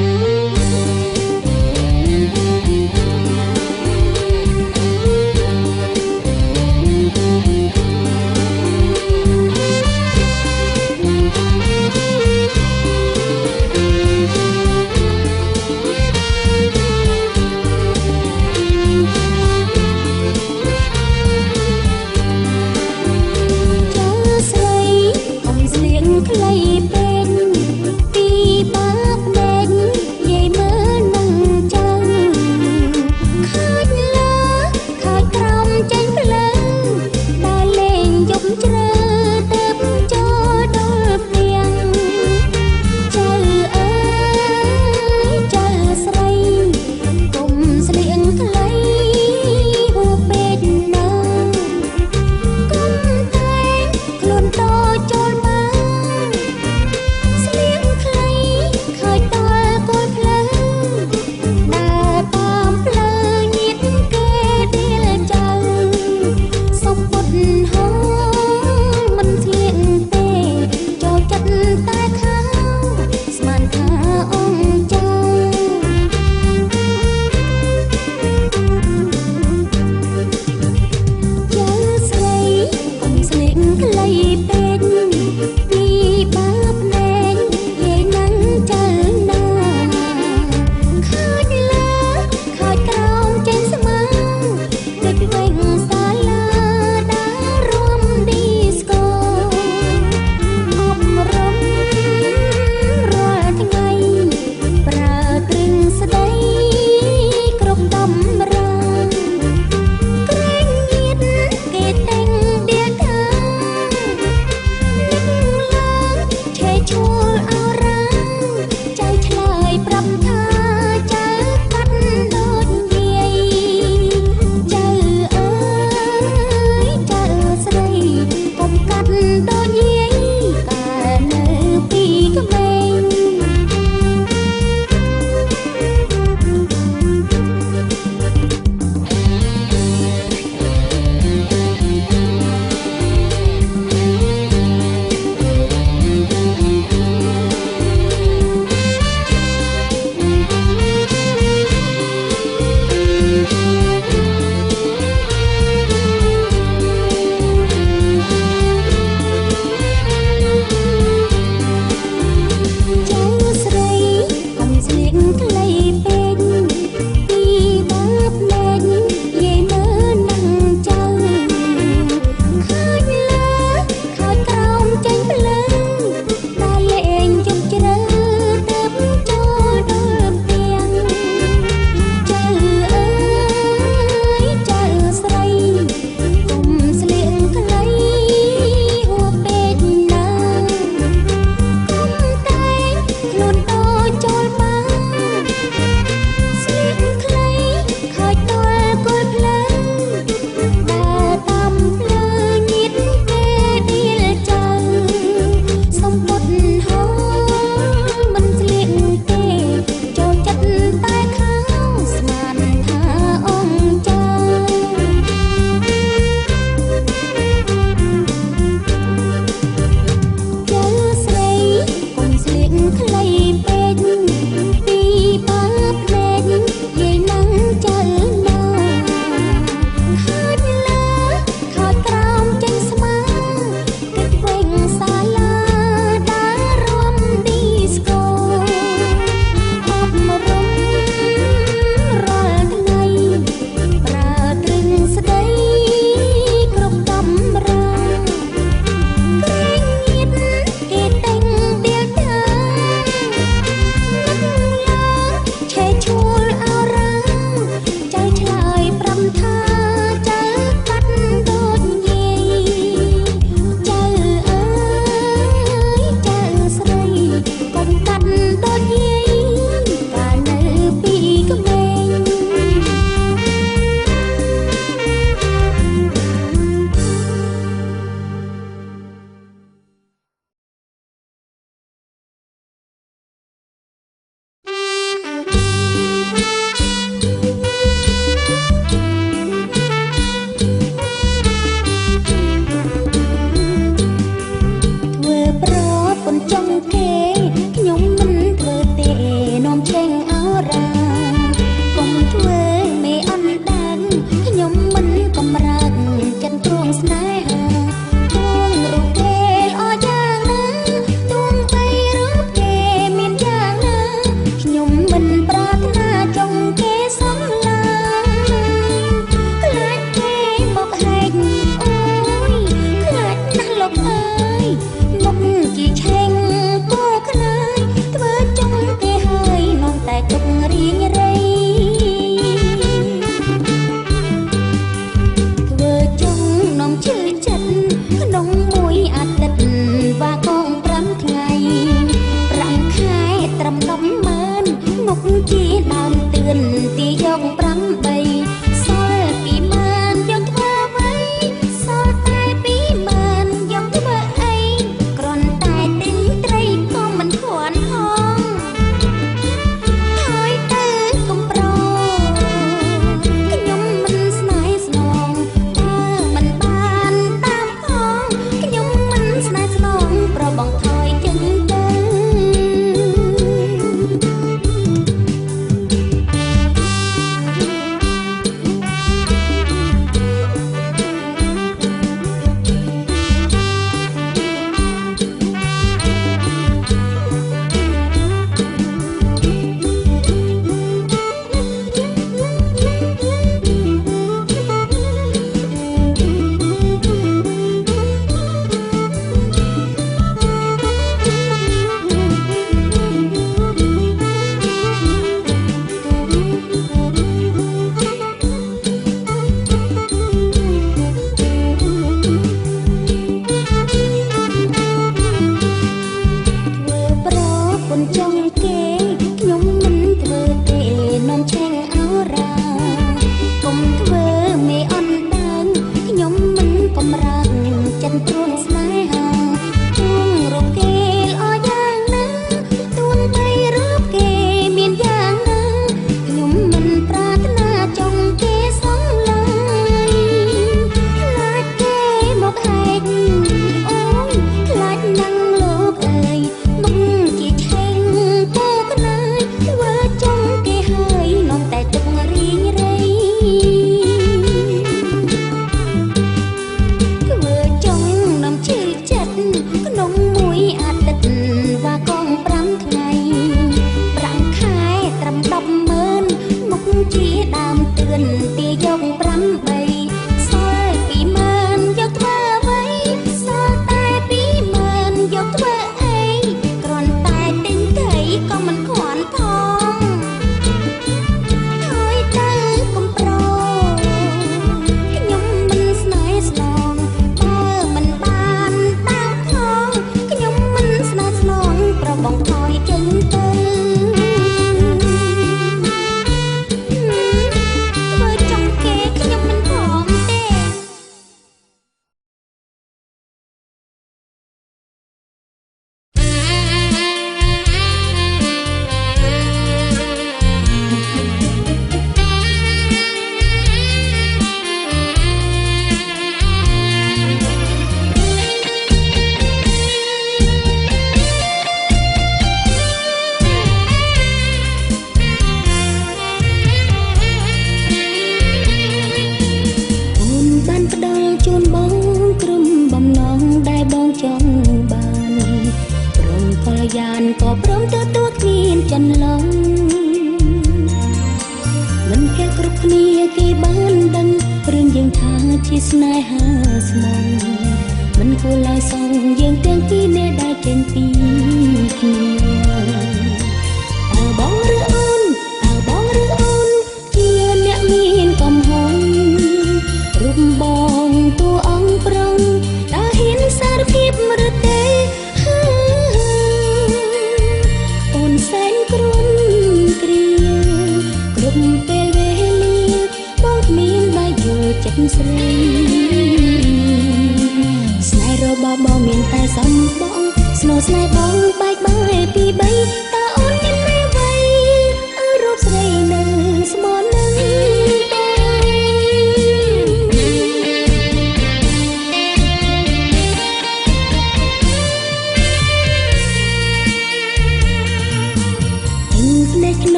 អ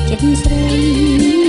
ចិត្តស្រី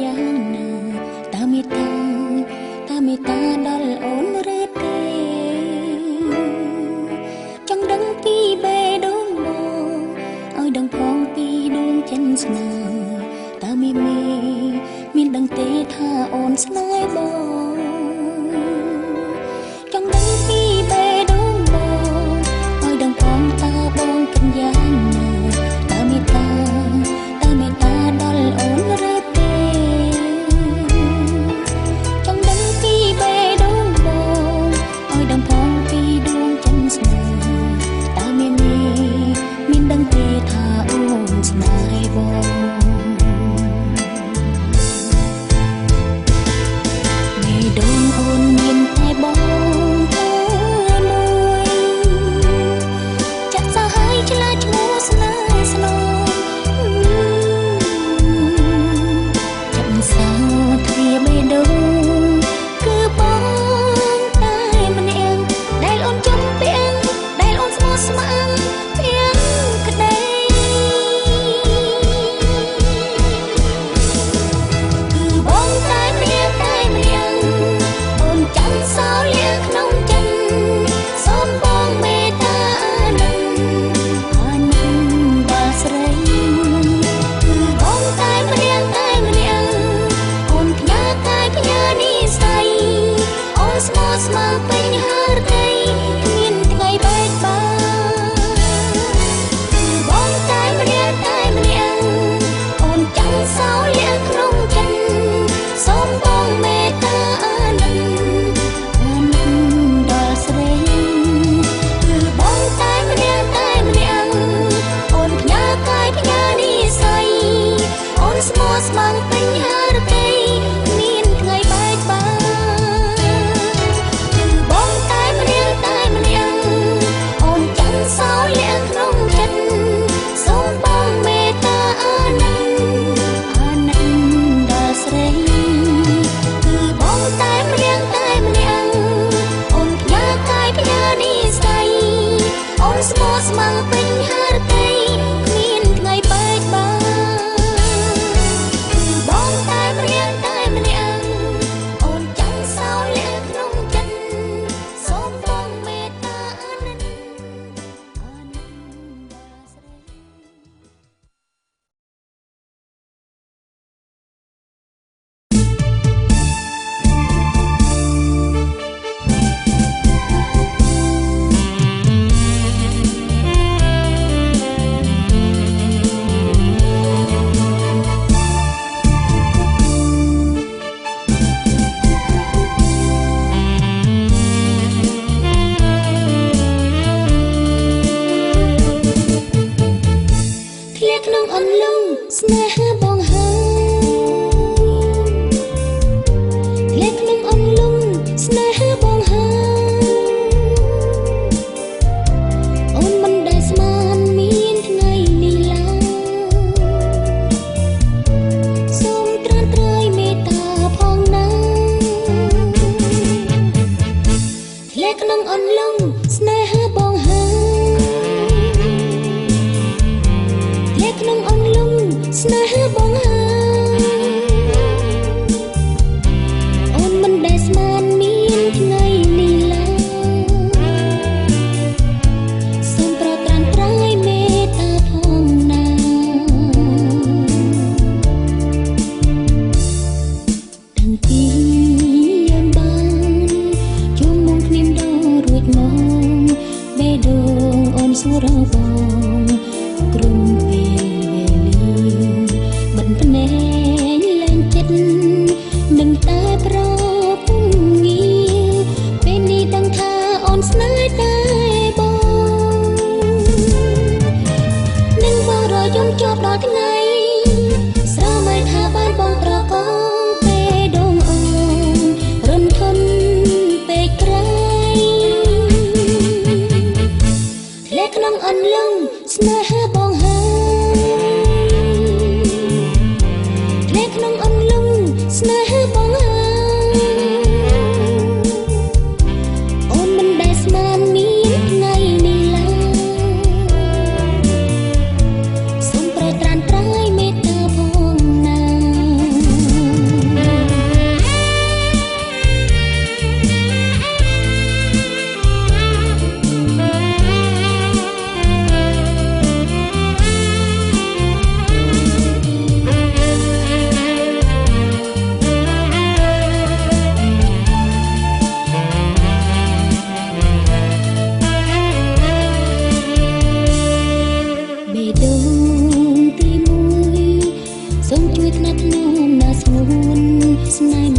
យ៉ាងណាតាមេតាដល់អូនឬទេចង់ដឹងពីបេះដូងបងឲ្យដឹងផងពីដួងចិនស្នេហ៍តាមេមានដឹងទេថាអូនស្នេហ៍បងចង់ដឹងពីបេះដូងបងឲ្យដឹងផងតើបងគិតយ៉ាងណាតាមេតាដល់អូនឬទេចង់ដឹងពីបេះដូងបងឲ្យដឹងផងពីដួងចិនស្នេហ៍តើមានដឹងទេថាអូនស្នេហ៍បងដូងអូនមានតែបងតែមួយចាក់សាហាយឆ្លាឈ្មោះស្នេហ៍ស្នងចាប់សៅទ្វាបេះដូងគឺបងតែម្នាក់ដែលអូនចង់ពីងដែលអូនស្មោះស្ម័គ្រពីងក្ដីគឺបងតែម្នាក់ចាំសោលៀក្នុងចិនសូមបងមេត្តាអានឹងដល់ស្រីគឺបងតែម្នាក់អូនផ្ញើកាយផ្ញើនិស័យអូនស្មោះស្ម័គ្រពេញហើរដីគ្មានថ្ងៃបែកបាគឺបងតែម្នាក់អូនចាំសោលៀក្នុងចិនសូមបងមេត្តាស្មោះស្ម័គ្រពេញហើរដីមានថ្ងៃបែកបាគឺបងតែម្នាក់អូនចាំសោលៀក្នុងចិត្តសូមបងមេត្តាអានឹងដល់ស្រីគឺបងតែម្នាក់អូនផ្ញើកាយផ្ញើនិស័យអូនស្មោះស្ម័គ្រពេញហើរដីគ្មានថ្ងៃបែកបាអូនចាំសោលៀក្នុងចិត្តសូមបងមេត្តាអានឹងដល់ស្រីស្នេហ៍បងហើយលេខក្នុងអំឡុងស្នេហ៍បងហើយអូនមិនដែលស្មានមានថ្ងៃនេះឡើយសូមត្រានត្រៃមេត្តាផងណាលេខក្នុងអំឡុងស្នេហ៍បងហើយក្នុងអំឡុងស្នេហ៍បងហើយអូនមិនដែលស្មានមានថ្ងៃនេះឡើយសូមប្រត្រានត្រៃមេត្តាផងណាតាំងពីយើងបានជួបមុំគ្នាដល់រួចមកបេះដូងអូនសួររបងក្រុមភ្នែកលែងចិត្តនឹងតែប្រពំងាពេលនេះដឹងថាអូនស្នេហ៍តែបងនឹងបរយំជាប់ដល់ថ្ងៃស្រមៃថាបានបងប្រកងពេលដងអូនរំធនពេកក្រៃលេខក្នុងអន្លង់ស្នេហ៍បងហើយក្នុងអំឡុង ស្នេហ៍